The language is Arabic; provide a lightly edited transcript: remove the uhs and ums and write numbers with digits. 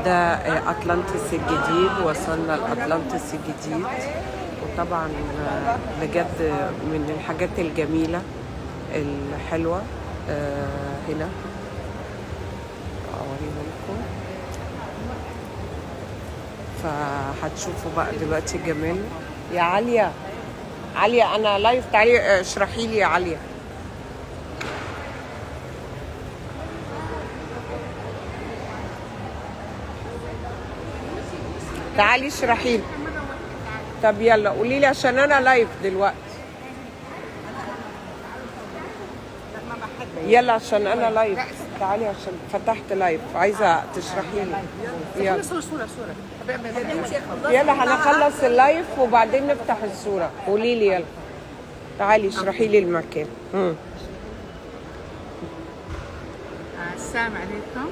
ده أطلانتس الجديد، وصلنا لأطلانتس الجديد. وطبعا بجد من الحاجات الجميلة الحلوة هنا أوريها لكم. فهتشوفوا بقى دلوقتي جمال. يا عليا، عليا أنا لايف، تعالي اشرحي لي يا عليا. تعالي اشرحي لي. طب يلا قولي لي عشان انا لايف دلوقتي. يلا عشان انا لايف، تعالي عشان فتحت لايف، عايزه تشرحي لي. يلا صورة يلا هنخلص اللايف وبعدين نفتح الصوره. قولي لي يلا، تعالي اشرحي لي المكان. السلام عليكم.